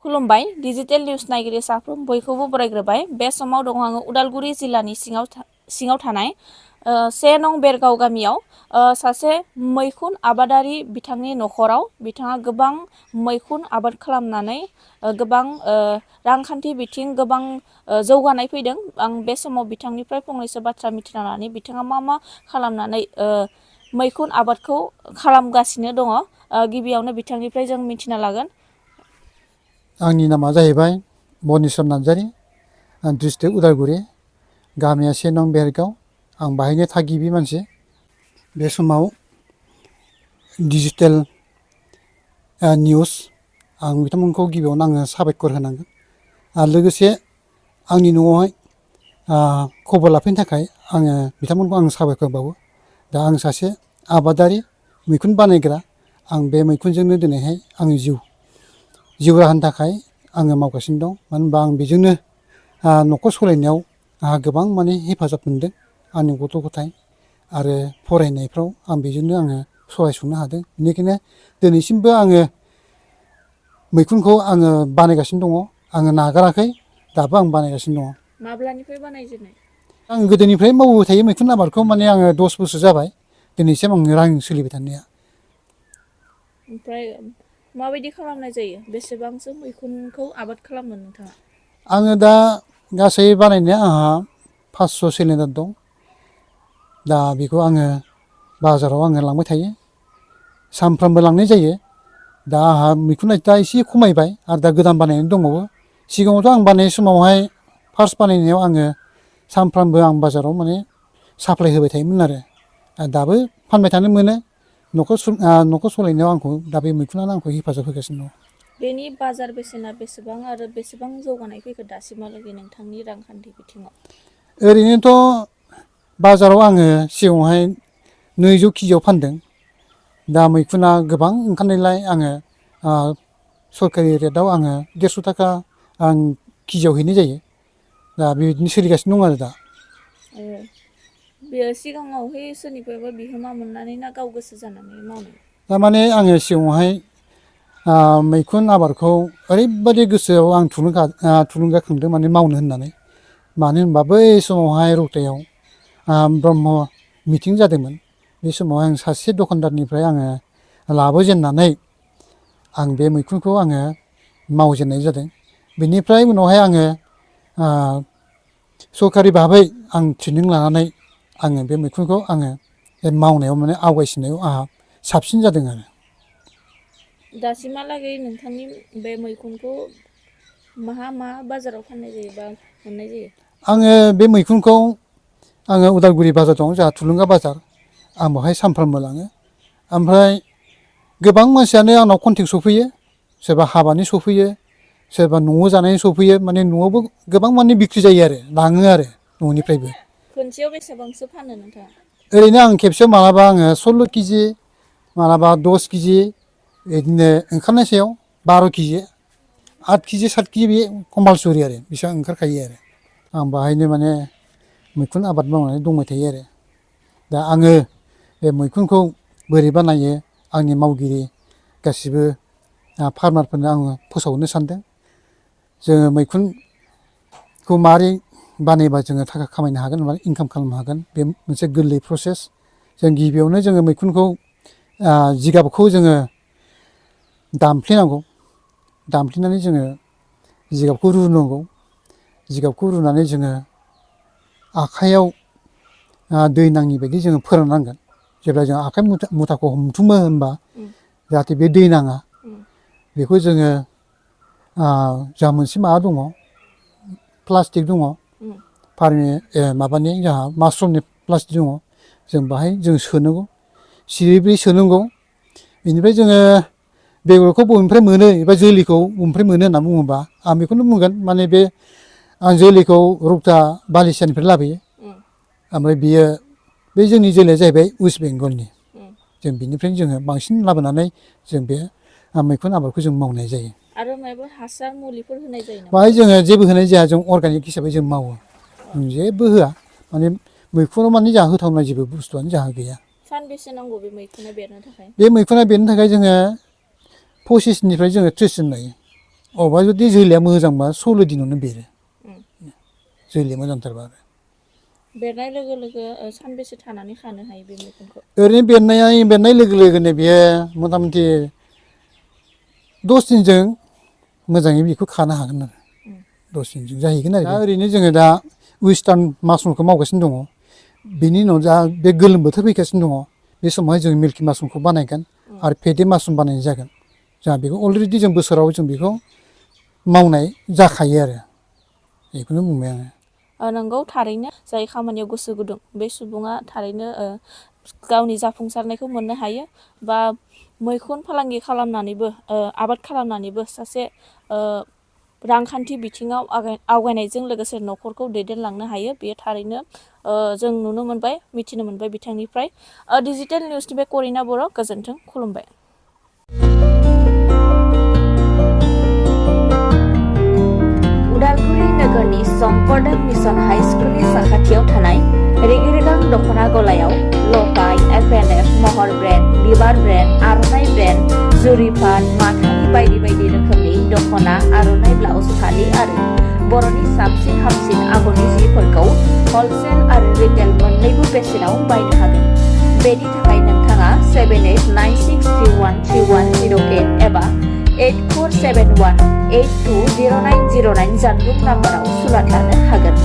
खुलुमबाय digital news नायगिरि साफ्रोम बयखौबो बरायग्रोबाय बे समाव दङ आङो उदालगुरि जिल्लानि सिङाव थानाय 1 नं बेरगाव गामियाव सासे मैखुन आबादारि बिथांनि नखराव बिथाङा गोबां मैखुन आबाद खालामनानै गोबां रांखान्थि बिथिं गोबां जौगानाय फैदों आं बे समाव बिथांनिफ्राय फंनैसो बाथ्रा मिथिना लानानै बिथाङा मा खालामनानै मैखुन आबादखौ खालामगासिनो दङ गिबियावनो बिथांनिफ्राय जों मिथिना लागोन। आंनि नामा जाहैबाय मनिस्वर नार्जारि डिस्ट्रिक्ट उदालगुरि गामिया 1 नं बेरगाव आं बाहायनो थागिबि मानसि बे समाव डिजिटेल निउस आं बिथांमोनखौ गिबियावनो आङो साबायखर होनांगोन आरो लोगोसे आंनि न'आवहाय खबर लाफैनो थाखाय आङो बिथांमोनखौ आं साबायखर बावो दा आं सासे आबादारि मैखुन बानायग्रा आं बे मैखुनजोंनो दिनैहाय आंनि जिउ राहानि थाखाय आङो मावगासिनो दं मानो होनबा आं बेजोंनो न'खर सलायनायाव आंहा गोबां माने हेफाजाब मोनदों आंनि गथ' गथाय आरो फरायनायफ्राव आं बेजोंनो आङो सहायसंनो हादों बेनिखायनो दिनैसिमबो आङो मैखुनखौ आङो बानायगासिनो दङ आङो नागाराखै दाबो आं बानायगासिनो दङ। माब्लानिफ्राय बानायजेननाय? आं गोदोनिफ्राय मावबाय थायो मैखुन आबादखौ माने आङो 10 बोसोर जाबाय दिनैसिम आंनि रां सोलिबाय थानाया। ओमफ्राय माबायदि खालामनाय जायो बेसेबांसो मैखुनखौ आबाद खालामो नोंथाङा? आङो दा गासै बानायनाया आंहा 500 सिलिन्डार दं दा बेखौ आङो बाजाराव आङो लांबाय थायो सानफ्रामबो लांनाय जायो दा आंहा मैखुना दा एसे खमायबाय आरो दा गोदान बानायनानै दंबावो सिगाङावथ' आं बानायनाय समावहाय फार्स्ट बानायनायाव आङो सानफ्रामबो आं बाजाराव माने साप्लाय होबाय थायोमोन आरो दाबो फानबाय थानो मोनो न'खर सलायनायाव आंखौ दा बे मैखुनानो आंखौ हेफाजाब होगासिनो दङ। बेनि बाजार बेसेना बेसेबां आरो बेसेबां जौगानाय फैखो दासिमहालागै नोंथांनि रांखान्थि बिथिङाव? ओरैनोथ' बाजाराव आङो सिगाङावहाय 200 केजियाव फानदों दा मैखुना गोबां ओंखारनायलाय आङो सरकारि रेटआव आङो 150 थाखा आं केजियाव हैनाय जायो दा बेबायदिनो सोलिगासिनो दं आरो दा। बेयो सिगाङावहाय सोरनिफ्रायबा बिहोमा मोननानै ना गाव गोसो जानानै मावनाय? थारमाने आङो सिगाङावहाय मैखुन आबादखौ ओरैबायदि गोसोआव आं थुलुंगाखांदों माने मावनो होननानै मानो होनबा बै समावहाय रौतायाव ब्रह्म मिटिं जादोंमोन बे समावहाय आं सासे दखानदारनिफ्राय आङो लाबोजेननानै आं बे मैखुनखौ आङो मावजेननाय जादों बेनिफ्राय उनावहाय आङो सरकारि भाबै आं ट्रेनिं लानानै आङो बे मैखुनखौ आङो मावनायाव माने आवगायसिननायाव आंहा साबसिन जादों आरो। दासिमहालागै नोंथांनि बे मैखुनखौ मा बाजाराव फाननाय जायो बा मोननाय जायो? आङो बे मैखुनखौ आङो उदालगुरि बाजार दं जोंहा थुलुंगा बाजार आं बेवहाय सानफ्रामबो लाङो ओमफ्राय गोबां मानसियानो आंनाव कन्टेक्ट सफैयो सोरबा हाबानि सफैयो सोरबा न'आव जानायनि सफैयो माने न'आवबो गोबां माने बिक्रि जायो आरो लाङो आरो न'निफ्रायबो। खनसेयाव बेसेबांसो फानो नोंथाङा? ओरैनो आं खेबसेयाव मालाबा आङो 16 केजि मालाबा 10 केजि बिदिनो ओंखारनाय सायाव 12 केजि 8 केजि 7 केजि बे कम्पालसरि आरो बेसेबां ओंखारखायो आरो आं बाहायनो माने मैखुन आबाद मावनानै दंबाय थायो आरो दा आङो बे मैखुनखौ बोरै बानायो आंनि मावगिरि गासिबो फार्मारफोरनो आङो फोसावनो सानदों जोङो मैखुनखौ माबोरै बानायबा जोङो थाखा खामायनो हागोन माने इनकाम खालामनो हागोन बे मोनसे गोरलै प्रसेस जों गिबियावनो जोङो मैखुनखौ जिगाबखौ जोङो दामफ्लेनानै जोङो जिगाबखौ रुनांगौ जिगाबखौ रुनानै जोङो आखाइयाव दै नाङि बायदि जोङो फोराननांगोन जेब्ला जों आखाइ मुथाखौ हमथुमो होनबा जाहाथे बे दै नाङा बेखौ जोङो जोंहा मोनसे माबा दङ प्लास्टिक दङ माबानि जोंहा मास्रुमनि प्लास्टिक दङ जों बाहाय जों सोनांगौ सिरिब्रै सोनांगौ बेनिफ्राय जोङो बेगरखौ बबेनिफ्राय मोनो एबा जोलैखौ बबेनिफ्राय मोनो होनना बुङोबा आं बेखौनो बुंगोन माने बे आं जोलैखौ रौता बालिसानिफ्राय लाबोयो ओमफ्राय बियो बे जोंनि जोलैया जाहैबाय वेस्ट बेंगलनि जों बिनिफ्रायनो जोङो बांसिन लाबोनानै जों बे मैखुन आबादखौ जों मावनाय जायो। आरो मायबा हासार मुलिफोर होनाय जायो नामा? बाहाय जोङो जेबो होनाय जाया जों अर्गानिक हिसाबै जों मावो जेबो होआ माने मैखुनाव माने जोंहा होथावना जेबो बुस्थुआनो जोंहा गैया। सानबेसे नांगौ बे मैखुना बेरनो थाखाय? बे मैखुना बेरनो थाखाय जोङो 25निफ्राय जोङो 30 दिन लायो अबा जुदि जोलैया मोजांबा 16 दिनावनो बेरो जोलैया मोजांथारबा आरो बेरनाय लोगो लोगो सानबेसे थानानै खानो हायो बे मैखुनखौ? ओरैनो बेरनाय लोगो लोगोनो बेयो मथा मथि 10 दिनजों मोजाङै बेखौ खानो हागोन आरो 10 दिनजों जाहैगोन आरो दा ओरैनो जोङो दा वेस्टार्न मासरुमखौ मावगासिनो दङ बेनि उनाव दा बे गोलोम बोथोर फैगासिनो दङ बे समावहाय जों मिल्कि मासरुमखौ बानायगोन आरो पेडि मासरुम बानायनाय जागोन जोंहा बेखौ अलरेडि जों बोसोराव जों बेखौ मावनाय जाखायो आरो बेखौनो बुंबाय आङो नंगौ थारैनो जाय खामानियाव गोसो गुदुं बे सुबुङा थारैनो गावनि जाफुंसारनायखौ मोननो हायो बा मैखुन फालांगि खालामनानैबो आबाद खालामनानैबो सासे रांखान्थि बिथिङाव आवगायनायजों लोगोसे न'खरखौ दैदेनलांनो हायो बेयो थारैनो जों नुनो मोनबाय मिथिनो मोनबाय बिथांनिफ्राय डिजिटेल निउसनि बे करिना बर' गोजोन्थों खुलुमबाय। उदालगुरि नोगोरनि शंकरदेव मिशन हाई स्कुलनि साखाथियाव थानाय रिगिरिगां दख'ना गलायाव लफाय FNF महर ब्रेन्ड बिबार ब्रेन्ड आर'नाइ ब्रेन्ड जुरिपाट माथानि बायदि बायदि रोखोमनि दख'ना आर'नाइ ब्लाउस फालि आरो बर'नि साबसिन हामसिन आगरनि जिफोरखौ हलसेल आरो रिटेल मोन्नैबो बेसेनाव बायनो हागोन बेनि थाखाय नोंथाङा 7896313108 एबा 8471820909 जानबुं नाम्बाराव सुलाद लानो हागोन।